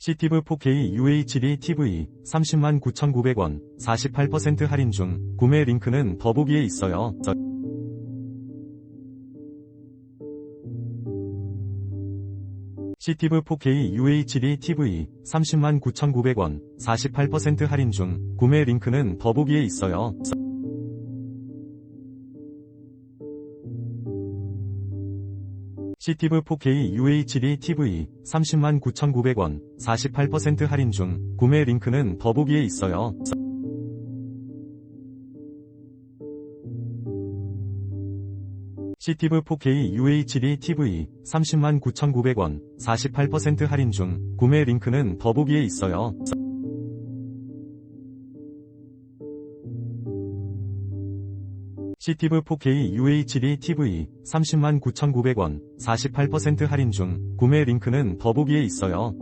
CTV 4K UHD TV 309,900원 48% 할인 중 구매 링크는 더보기에 있어요. CTV 4K UHD TV 309,900원 48% 할인 중 구매 링크는 더보기에 있어요. CTV 4K UHD TV 309,900원 48% 할인 중 구매 링크는 더보기에 있어요. CTV 4K UHD TV 309,900원 48% 할인 중 구매 링크는 더보기에 있어요. CTV 4K UHD TV 309,900원 48% 할인 중 구매 링크는 더보기에 있어요.